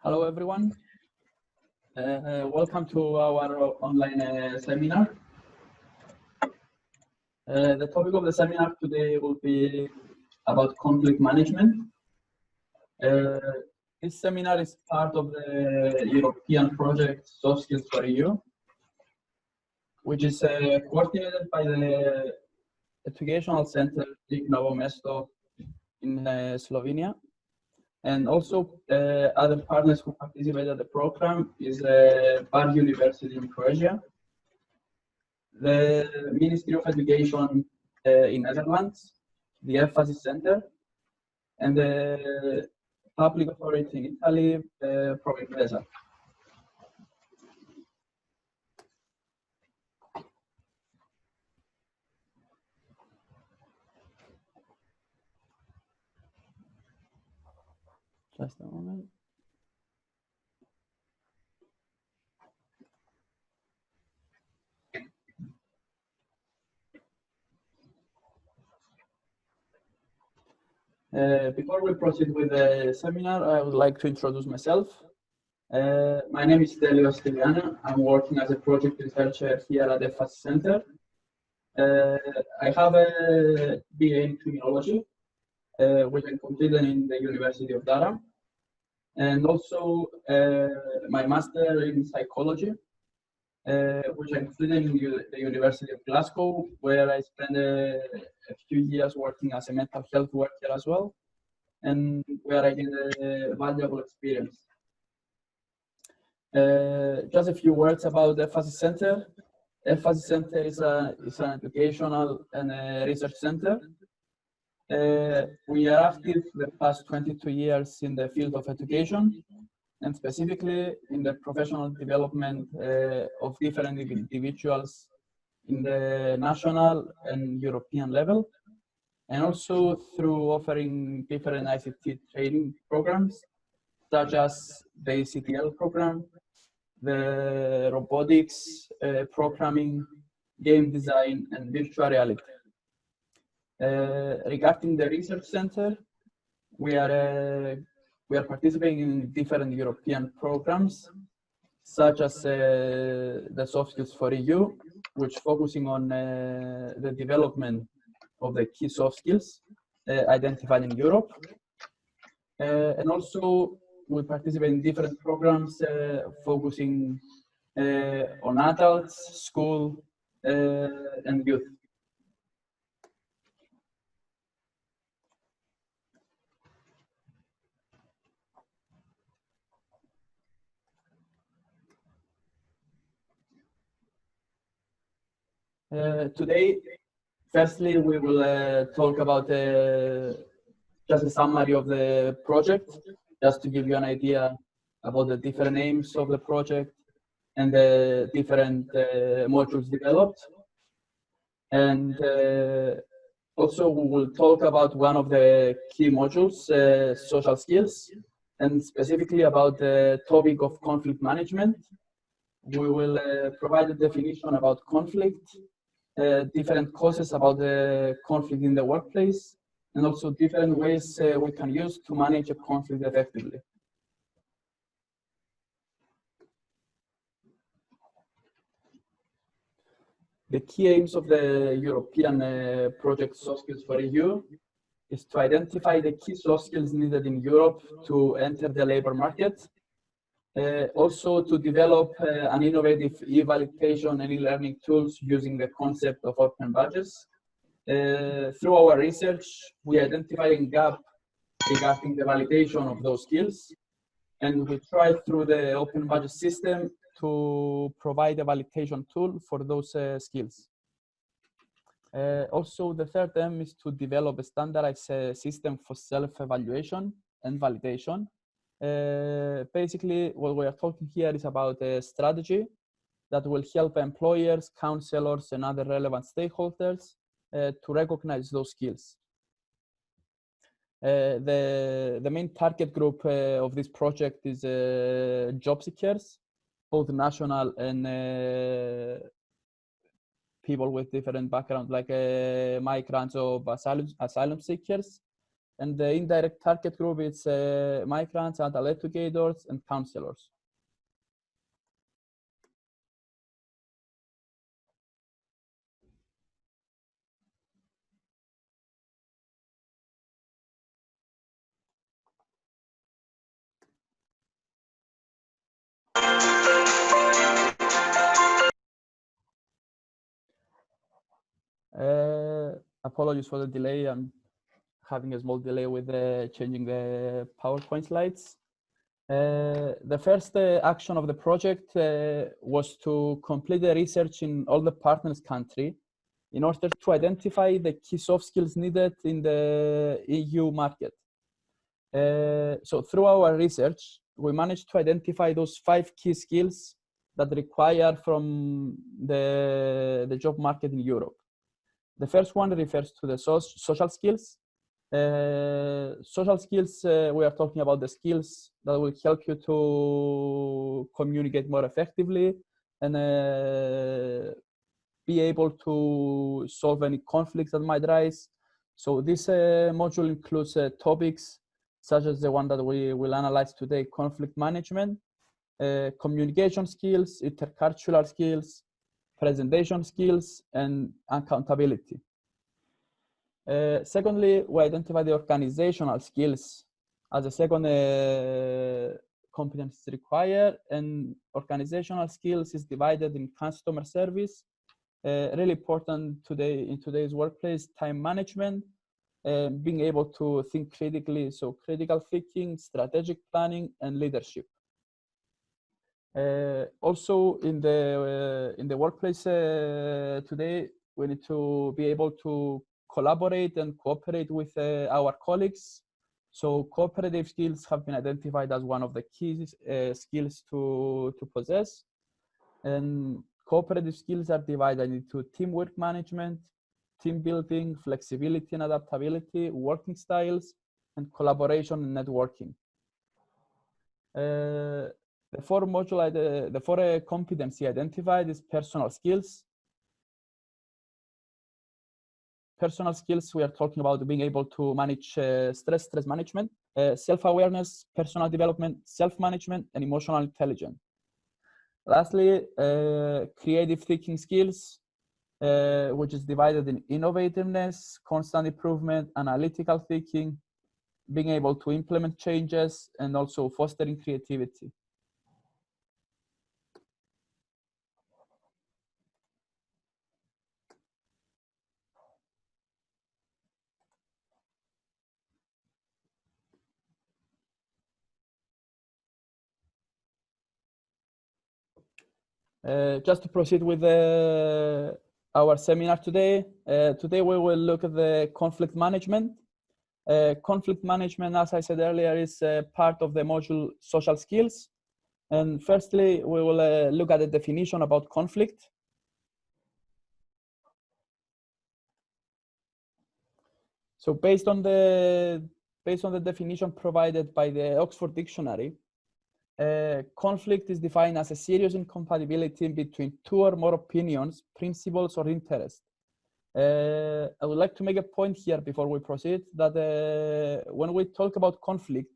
Hello, everyone. Welcome to our online seminar. The topic of the seminar today will be about conflict management. This seminar is part of the European project Soft Skills for EU, which is coordinated by the Educational Center Novo Mesto in Slovenia. And also other partners who participate at the program is Bar University in Croatia, the Ministry of Education in Netherlands, the Emphasis Center, and the public authority in Italy, Provimpresa. Just a moment. Before we proceed with the seminar, I would like to introduce myself. My name is Stelios Steliana. I'm working as a project researcher here at the Emphasis Center. I have a BA in criminology, which I completed in the University of Durham, and also my master in psychology, which I completed in the University of Glasgow, where I spent a few years working as a mental health worker as well, and where I gained a valuable experience. Just a few words about the Emphasis Center. Emphasis Center is an educational and a research center. We are active the past 22 years in the field of education, and specifically in the professional development of different individuals in the national and European level, and also through offering different ICT training programs, such as the ECTL program, the robotics, programming, game design, and virtual reality. Regarding the research center, we are participating in different European programs, such as the Soft Skills for EU, which focusing on the development of the key soft skills identified in Europe. And also, we participate in different programs focusing on adults, school, and youth. Today, firstly, we will talk about just a summary of the project, just to give you an idea about the different aims of the project and the different modules developed. And also, we will talk about one of the key modules, social skills, and specifically about the topic of conflict management. We will provide a definition about conflict, different causes about the conflict in the workplace, and also different ways we can use to manage a conflict effectively. The key aims of the European project Soft Skills for EU is to identify the key soft skills needed in Europe to enter the labor market. Also to develop an innovative e-validation and e-learning tools using the concept of open badges. Through our research, we identified a gap regarding the validation of those skills, and we tried through the open badge system to provide a validation tool for those skills. Also, the third aim is to develop a standardized system for self-evaluation and validation. Basically, what we are talking here is about a strategy that will help employers, counselors, and other relevant stakeholders to recognize those skills. The main target group of this project is job seekers, both national and people with different backgrounds, like migrants or asylum seekers, And the indirect target group is migrants, adult educators, and counselors. Apologies for the delay. I'm having a small delay with changing the PowerPoint slides. The first action of the project was to complete the research in all the partners' country in order to identify the key soft skills needed in the EU market. So through our research, we managed to identify those 5 key skills that require from the job market in Europe. The first one refers to the social skills. Social skills, we are talking about the skills that will help you to communicate more effectively and be able to solve any conflicts that might rise. So this module includes topics such as the one that we will analyze today: conflict management, communication skills, intercultural skills, presentation skills, and accountability. Secondly, we identify the organizational skills as a second competence required, and organizational skills is divided in customer service, really important today in today's workplace, time management, being able to think critically, so critical thinking, strategic planning, and leadership. Also in the workplace today, we need to be able to collaborate and cooperate with our colleagues. So cooperative skills have been identified as one of the key skills to possess. And cooperative skills are divided into teamwork management, team building, flexibility and adaptability, working styles, and collaboration and networking. The four competency identified is personal skills. Personal skills, we are talking about being able to manage stress management, self-awareness, personal development, self-management, and emotional intelligence. Lastly, creative thinking skills, which is divided in innovativeness, constant improvement, analytical thinking, being able to implement changes, and also fostering creativity. Just to proceed with our seminar today, today we will look at the conflict management. Conflict management, as I said earlier, is part of the module social skills. And firstly, we will look at the definition about conflict. So based on the definition provided by the Oxford Dictionary, conflict is defined as a serious incompatibility between 2 or more opinions, principles, or interests. I would like to make a point here before we proceed that when we talk about conflict,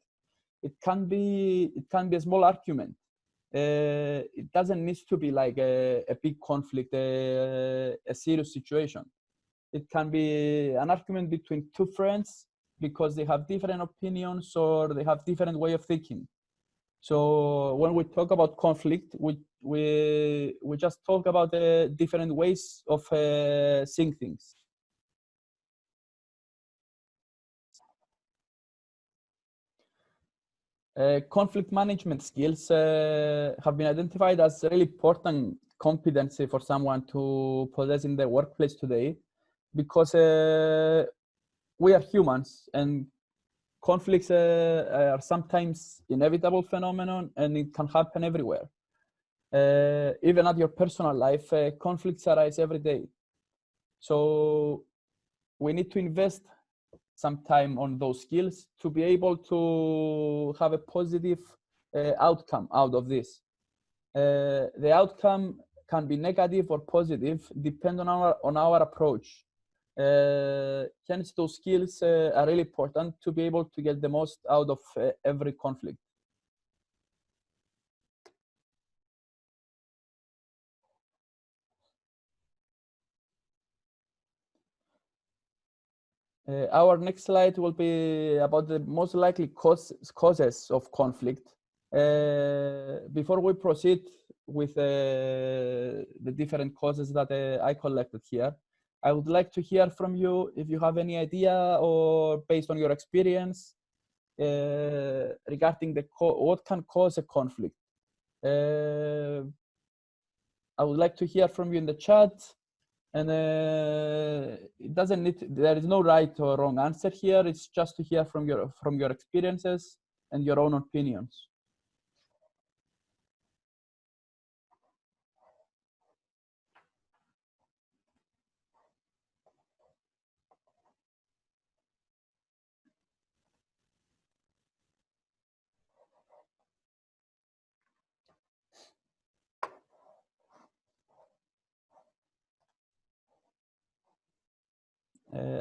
it can be a small argument. It doesn't need to be like a big conflict, a serious situation. It can be an argument between 2 friends because they have different opinions or they have different way of thinking. So when we talk about conflict, we just talk about the different ways of seeing things. Conflict management skills have been identified as a really important competency for someone to possess in the workplace today, because we are humans and conflicts are sometimes inevitable phenomenon, and it can happen everywhere. Even at your personal life, conflicts arise every day. So we need to invest some time on those skills to be able to have a positive outcome out of this. The outcome can be negative or positive, depending on our approach. Hence, those skills are really important to be able to get the most out of every conflict. Our next slide will be about the most likely causes of conflict. Before we proceed with the different causes that I collected here, I would like to hear from you if you have any idea or based on your experience regarding what can cause a conflict. I would like to hear from you in the chat. And it doesn't need, there is no right or wrong answer here. It's just to hear from your experiences and your own opinions.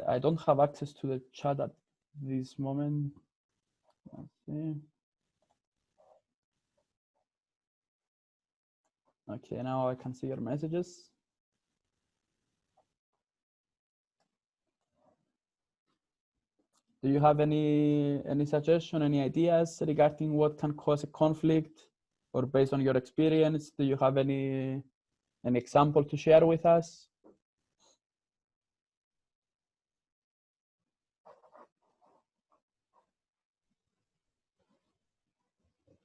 I don't have access to the chat at this moment. Let's see. Okay, now I can see your messages. Do you have any suggestion, any ideas regarding what can cause a conflict, or based on your experience, do you have an example to share with us?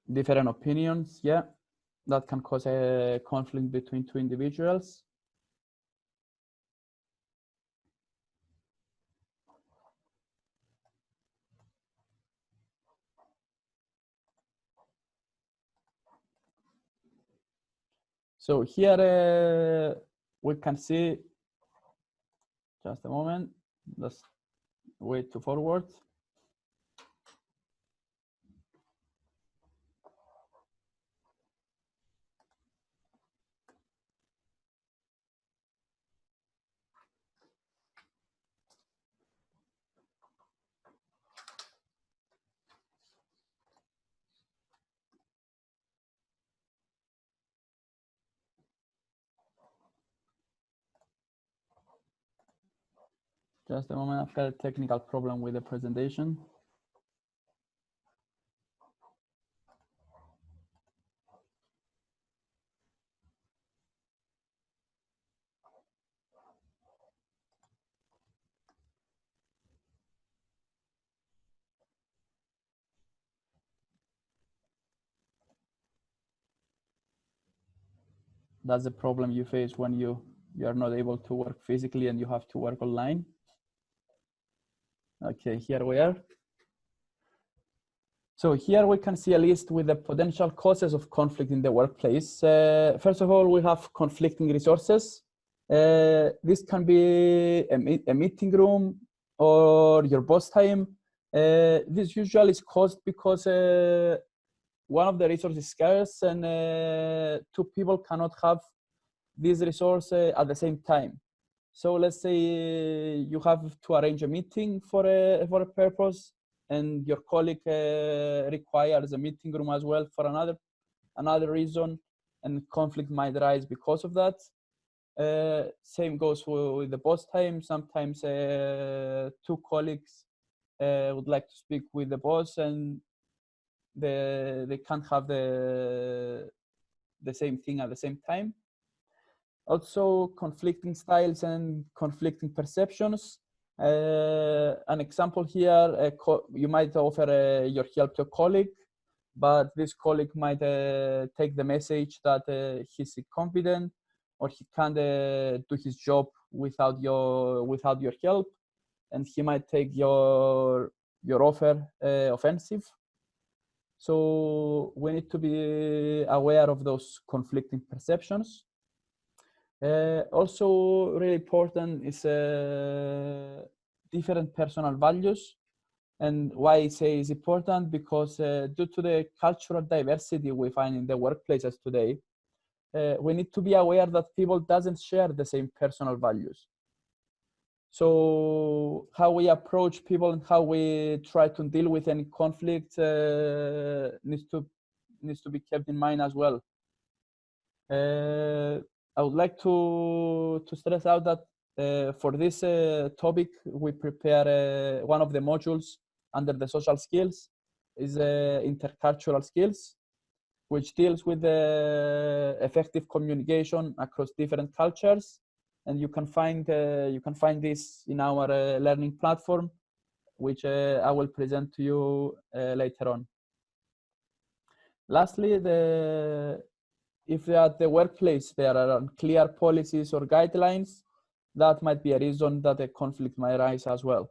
Different opinions, yeah, that can cause a conflict between two individuals. So here we can see, just a moment, let's wait to forward. Just a moment, I've got a technical problem with the presentation. That's the problem you face when you are not able to work physically and you have to work online. Okay, here we are. So here we can see a list with the potential causes of conflict in the workplace. First of all, we have conflicting resources. This can be a meeting room or your boss time. This usually is caused because one of the resources is scarce and two people cannot have this resource at the same time. So let's say you have to arrange a meeting for a purpose, and your colleague requires a meeting room as well for another reason, and conflict might arise because of that. Same goes with the boss time. Sometimes two colleagues would like to speak with the boss, and they can't have the same thing at the same time. Also, conflicting styles and conflicting perceptions. An example here, you might offer your help to a colleague, but this colleague might take the message that he's incompetent or he can't do his job without your help, and he might take your offer offensive. So we need to be aware of those conflicting perceptions. Also really important is different personal values. And why I say is important, because due to the cultural diversity we find in the workplaces today, we need to be aware that people doesn't share the same personal values. So how we approach people and how we try to deal with any conflict needs to be kept in mind as well. I would like to stress out that for this topic, we prepare one of the modules under the social skills is intercultural skills, which deals with the effective communication across different cultures. And you can find this in our learning platform, which I will present to you later on. Lastly, if at the workplace there are unclear policies or guidelines, that might be a reason that a conflict might arise as well.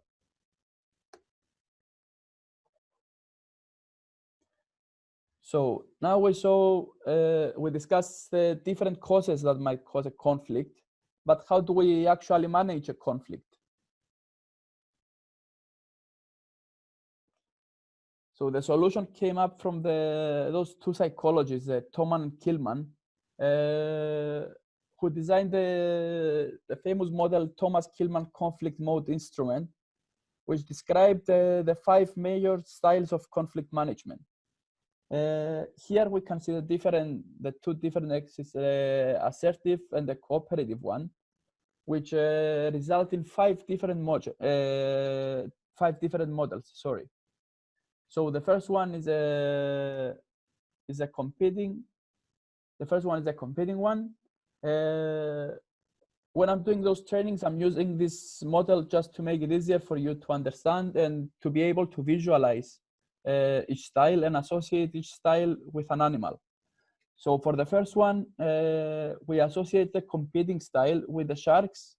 So now we discussed the different causes that might cause a conflict, but how do we actually manage a conflict? So the solution came up from those two psychologists, Thoman and Killman, who designed the famous model Thomas Killman conflict mode instrument, which described the 5 major styles of conflict management. Here we can see the two different axes, assertive and the cooperative one, which result in 5 different models. Sorry. So the first one is a competing. The first one is a competing one. When I'm doing those trainings, I'm using this model just to make it easier for you to understand and to be able to visualize each style and associate each style with an animal. So for the first one, we associate the competing style with the sharks.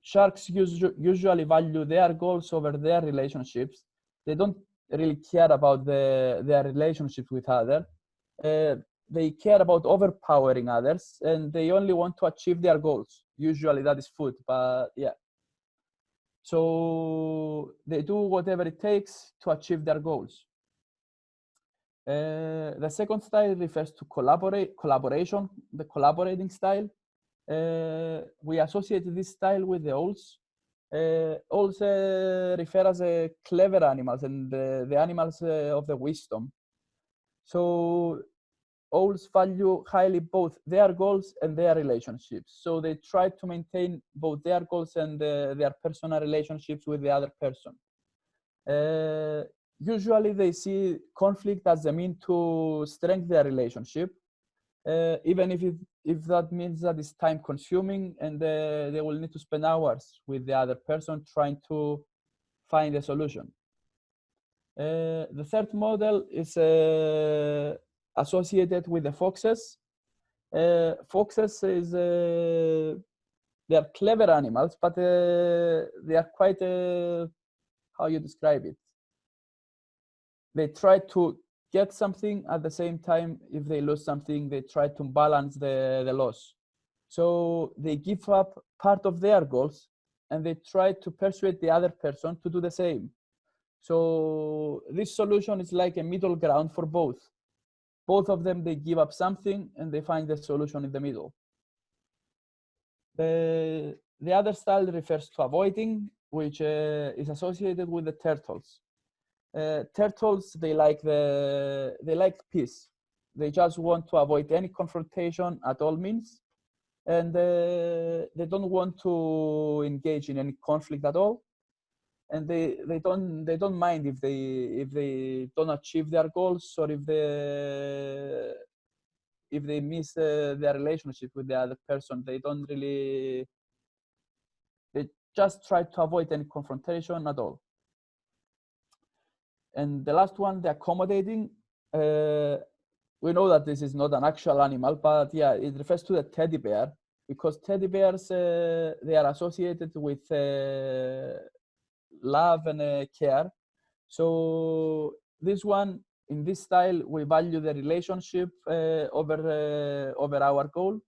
Sharks usually value their goals over their relationships. They don't really care about their relationships with others. They care about overpowering others, and they only want to achieve their goals. Usually that is food, but yeah. So they do whatever it takes to achieve their goals. The second style refers to collaboration, the collaborating style. We associate this style with the owls. Owls refer as clever animals and the animals of the wisdom. So owls value highly both their goals and their relationships. So they try to maintain both their goals and their personal relationships with the other person. Usually they see conflict as a mean to strengthen their relationship, even if that means that it's time consuming and they will need to spend hours with the other person trying to find a solution. The third model is associated with the foxes. Foxes is they are clever animals, but they are quite how you describe it. They try to get something at the same time. If they lose something, they try to balance the loss. So they give up part of their goals and they try to persuade the other person to do the same. So this solution is like a middle ground for both. Both of them, they give up something and they find the solution in the middle. The other style refers to avoiding, which is associated with the turtles. Turtles, they like peace. They just want to avoid any confrontation at all means, and they don't want to engage in any conflict at all. And they don't mind if they don't achieve their goals or if they miss their relationship with the other person. They don't really. They just try to avoid any confrontation at all. And the last one, the accommodating. We know that this is not an actual animal, but yeah, it refers to the teddy bear because teddy bears they are associated with love and care. So this one, in this style, we value the relationship over our goal.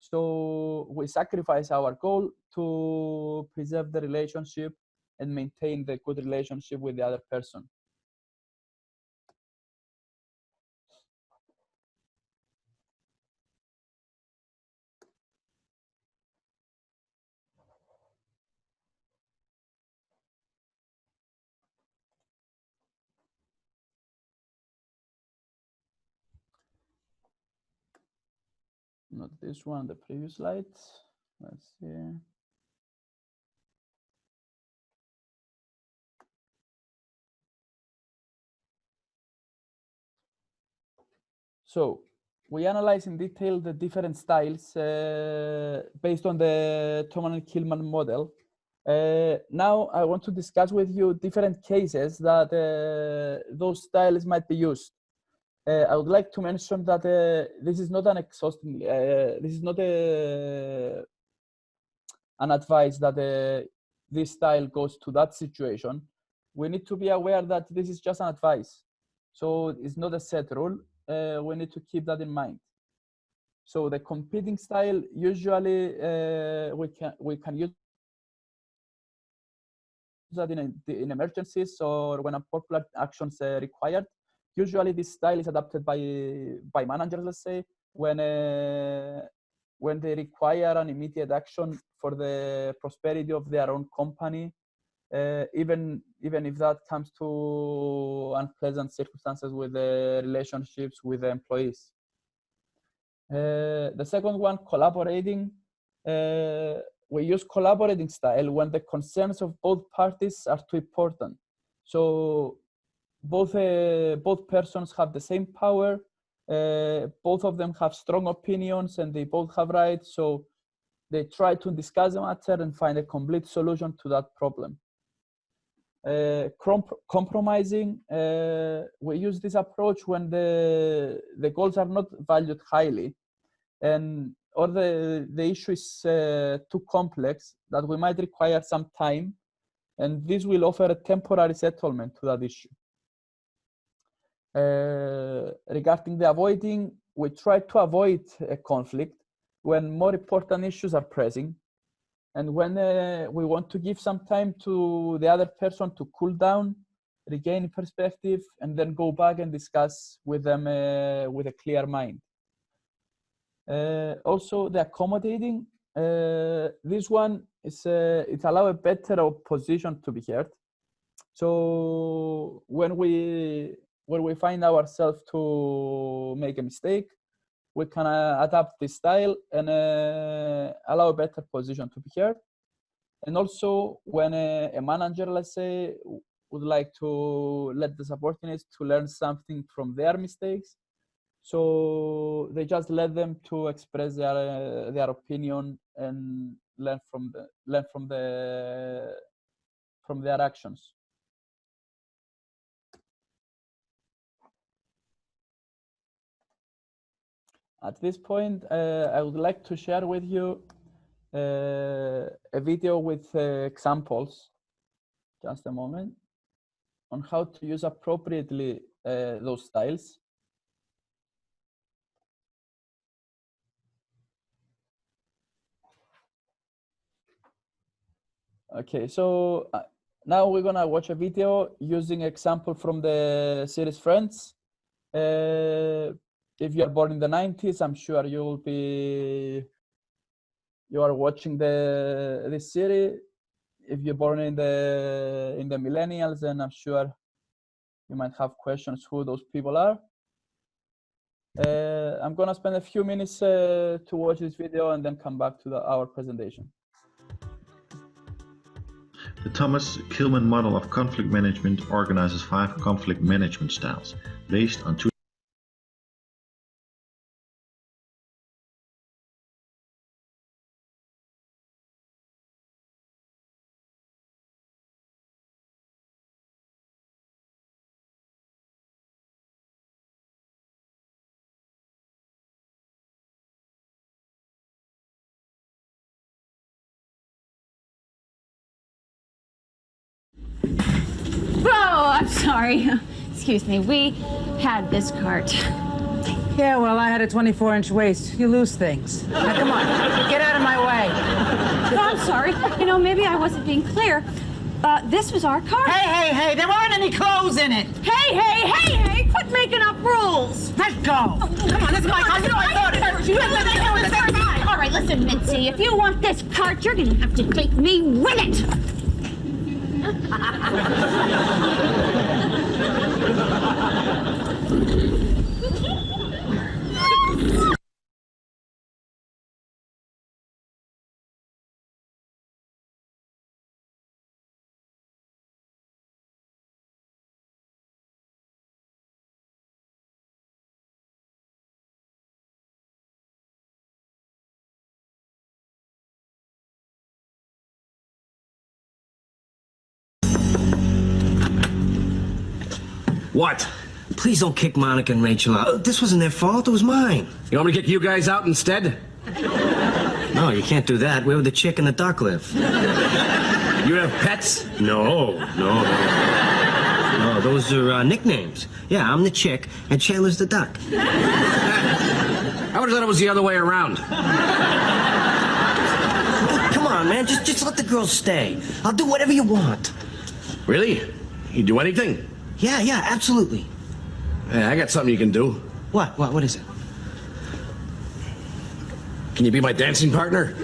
So we sacrifice our goal to preserve the relationship and maintain the good relationship with the other person. not this one, the previous slide. Let's see. So we analyze in detail the different styles based on the Thoman and Kilman model. Now I want to discuss with you different cases that those styles might be used. I would like to mention that this is not an exhausting, this is not an advice that this style goes to that situation. We need to be aware that this is just an advice. So it's not a set rule. We need to keep that in mind. So the competing style, usually we can use that in emergencies or when unpopular actions are required. Usually this style is adapted by managers, let's say, when they require an immediate action for the prosperity of their own company, even if that comes to unpleasant circumstances with the relationships with the employees. The second one, collaborating. We use collaborating style when the concerns of both parties are too important. So both persons have the same power. Both of them have strong opinions and they both have rights. So they try to discuss the matter and find a complete solution to that problem. Compromising, we use this approach when the goals are not valued highly or the issue is too complex that we might require some time, and this will offer a temporary settlement to that issue. Regarding the avoiding, we try to avoid a conflict when more important issues are pressing, and when we want to give some time to the other person to cool down, regain perspective, and then go back and discuss with them with a clear mind. Also, the accommodating, this one is it allows a better opposition to be heard. So when we find ourselves to make a mistake, we can adapt this style and allow a better position to be heard. And also when a manager, let's say, would like to let the subordinates to learn something from their mistakes, so they just let them to express their opinion and learn from their actions. At this point, I would like to share with you a video with examples, just a moment, on how to use appropriately those styles. Okay, so now we're gonna watch a video using example from the series Friends. If you are born in the 90s, I'm sure you are watching this series. If you're born in the millennials, then I'm sure you might have questions who those people are. I'm gonna spend a few minutes to watch this video and then come back to our presentation. The Thomas Kilman model of conflict management organizes 5 conflict management styles based on 2Oh, I'm sorry. Excuse me. We had this cart. Yeah, well, I had a 24-inch waist. You lose things. Now, come on. Get out of my way. Oh, I'm sorry. You know, maybe I wasn't being clear. This was our cart. Hey, there aren't any clothes in it. Hey, quit making up rules. Let go. Come on, this is my car. You know I thought it. You let me go at the same time. All right, listen, Mitzi. If you want this cart, you're going to have to take me with it. What? Please don't kick Monica and Rachel out. This wasn't their fault, it was mine. You want me to kick you guys out instead? No, you can't do that. Where would the chick and the duck live? You have pets? No, those are nicknames. Yeah, I'm the chick, and Chandler's the duck. I would have thought it was the other way around. Come on, man, just let the girls stay. I'll do whatever you want. Really? You do anything? Yeah, absolutely. Yeah, I got something you can do. What is it? Can you be my dancing partner?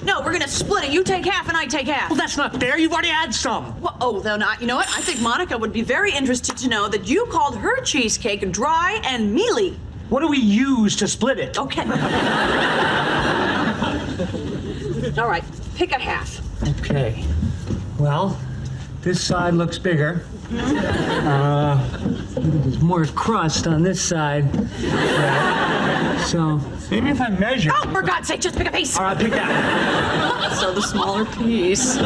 No, we're gonna split it. You take half and I take half. Well, that's not fair. You've already had some. Well, oh, then you know what? I think Monica would be very interested to know that you called her cheesecake dry and mealy. What do we use to split it? Okay. All right, pick a half. Okay. Well, this side looks bigger. There's more crust on this side. So maybe if I measure. Oh, for God's sake, just pick a piece. All right, pick that. So the smaller piece.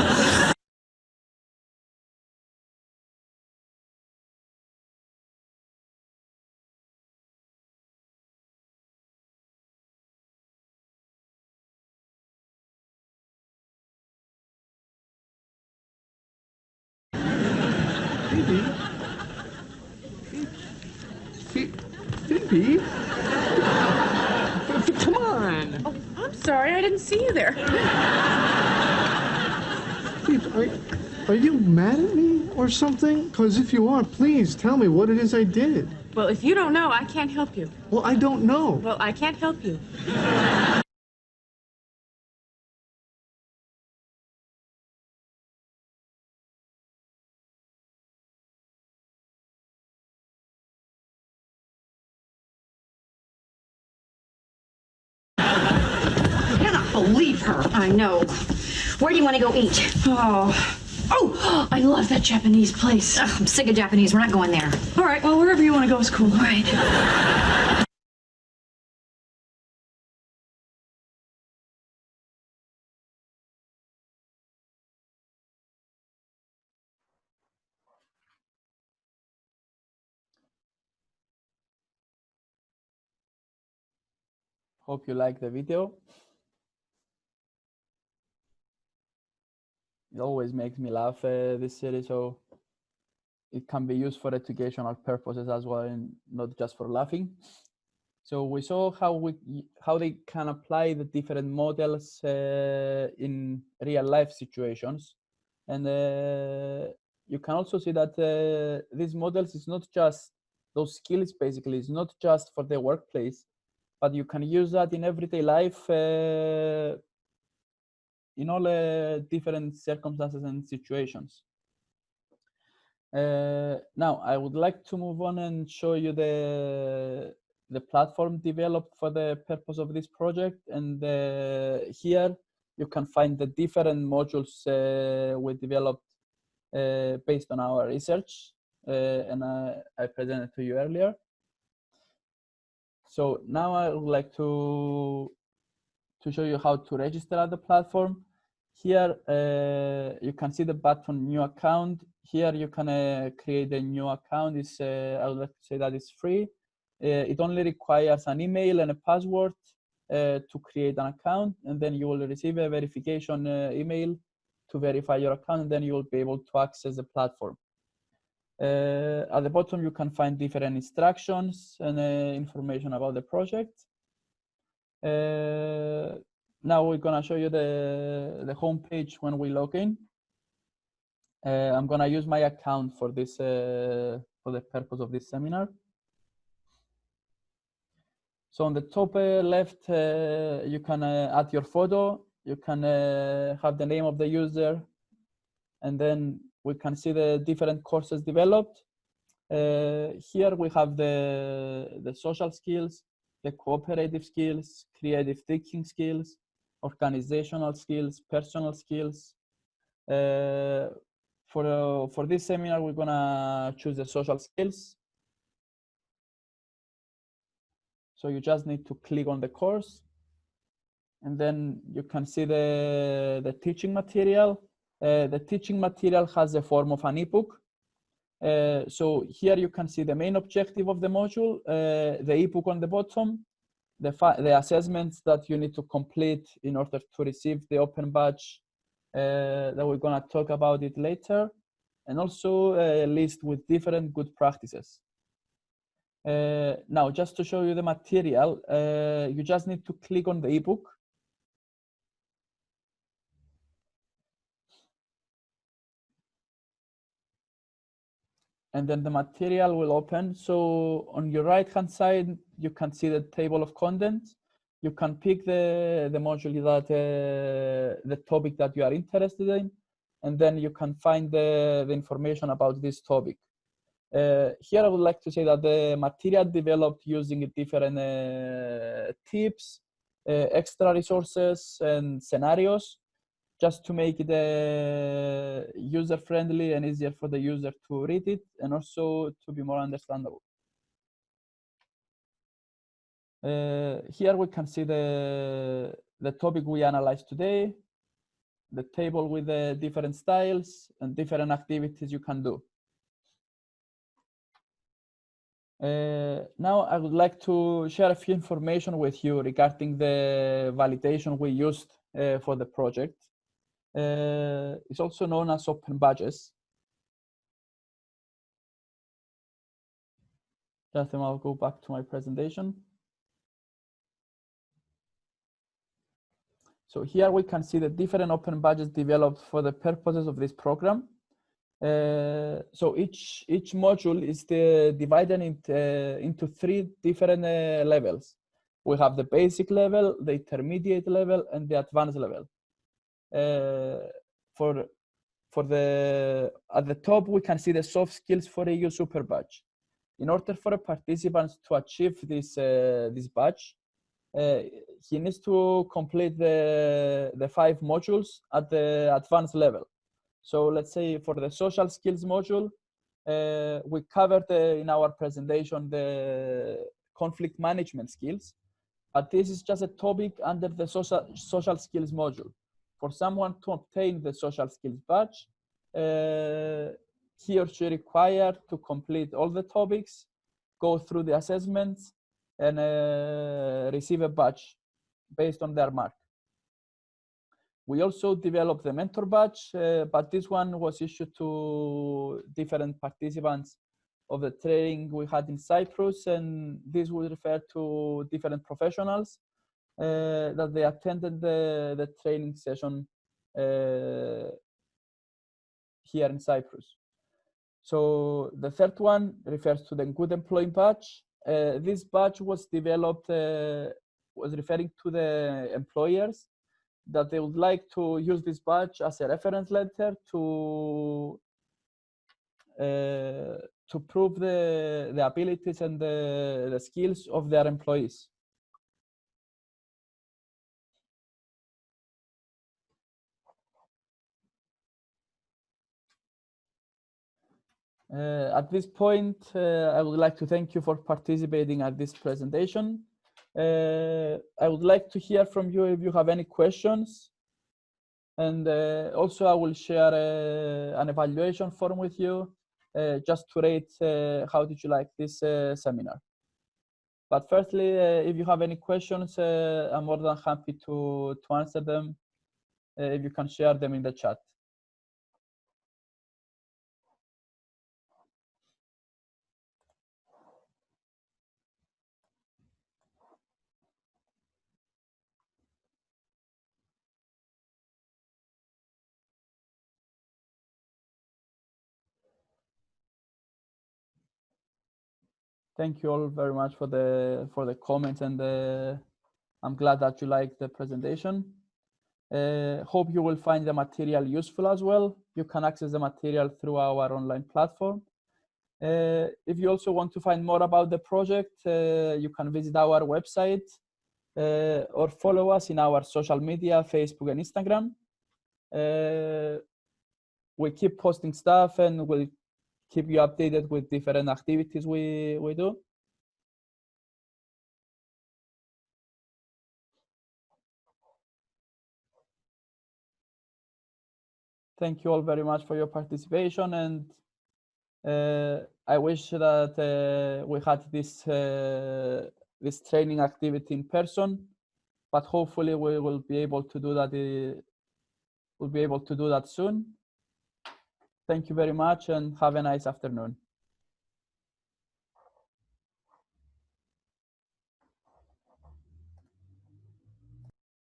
Phoebe? Come on. Oh, I'm sorry, I didn't see you there. Are you mad at me or something? Because if you are, please tell me what it is I did. Well, if you don't know, I can't help you. Well, I don't know. Well, I can't help you. Believe her. I know. Where do you want to go eat? Oh, I love that Japanese place. Ugh, I'm sick of Japanese. We're not going there. All right, well, wherever you want to go is cool. All right. Hope you like the video. It always makes me laugh, this series, so it can be used for educational purposes as well, and not just for laughing. So we saw how they can apply the different models in real life situations, and you can also see that these models is not just those skills. Basically, it's not just for the workplace, but you can use that in everyday life. In all different circumstances and situations. Now, I would like to move on and show you the platform developed for the purpose of this project. And here you can find the different modules we developed based on our research, and I presented to you earlier. So now I would like to show you how to register at the platform. Here you can see the button New Account. Here you can create a new account. I would like to say that it's free. It only requires an email and a password to create an account, and then you will receive a verification email to verify your account, and then you will be able to access the platform. At the bottom you can find different instructions and information about the project. Now we're gonna show you the home page when we log in. I'm gonna use my account for this for the purpose of this seminar. So on the top left, you can add your photo. You can have the name of the user, and then we can see the different courses developed. Here we have the social skills, the cooperative skills, creative thinking skills, organizational skills, personal skills. For this seminar, we're gonna choose the social skills. So you just need to click on the course, and then you can see the teaching material. The teaching material has the form of an ebook. So here you can see the main objective of the module, the ebook on the bottom, the assessments that you need to complete in order to receive the open badge, that we're gonna talk about it later, and also a list with different good practices. Now, just to show you the material, you just need to click on the ebook. And then the material will open. So on your right-hand side, you can see the table of contents. You can pick the module that, the topic that you are interested in, and then you can find the information about this topic. Here I would like to say that the material developed using different tips, extra resources, and scenarios, just to make it user-friendly and easier for the user to read it, and also to be more understandable. Here we can see the topic we analyzed today, the table with the different styles and different activities you can do. Now I would like to share a few information with you regarding the validation we used for the project. It's also known as open badges. Just I'll go back to my presentation. So here we can see the different open badges developed for the purposes of this program. So each module is divided into 3 different levels. We have the basic level, the intermediate level, and the advanced level. At the top, we can see the soft skills for EU super badge. In order for a participant to achieve this badge, he needs to complete the 5 modules at the advanced level. So let's say for the social skills module, we covered in our presentation the conflict management skills, but this is just a topic under the social skills module. For someone to obtain the social skills badge, he or she required to complete all the topics, go through the assessments, and receive a badge based on their mark. We also developed the mentor badge, but this one was issued to different participants of the training we had in Cyprus, and this would refer to different professionals that they attended the training session here in Cyprus. So the third one refers to the good employee badge. This badge was developed, was referring to the employers that they would like to use this badge as a reference letter to prove the abilities and the skills of their employees. At this point, I would like to thank you for participating at this presentation. I would like to hear from you if you have any questions. And also I will share an evaluation form with you just to rate how did you like this seminar. But firstly, if you have any questions, I'm more than happy to answer them. If you can share them in the chat. Thank you all very much for the comments, and I'm glad that you liked the presentation. Hope you will find the material useful as well. You can access the material through our online platform. If you also want to find more about the project, you can visit our website or follow us in our social media, Facebook and Instagram. We keep posting stuff and we'll keep you updated with different activities we do. Thank you all very much for your participation, and I wish that we had this training activity in person, but hopefully we will be able to do that. We'll be able to do that soon. Thank you very much, and have a nice afternoon.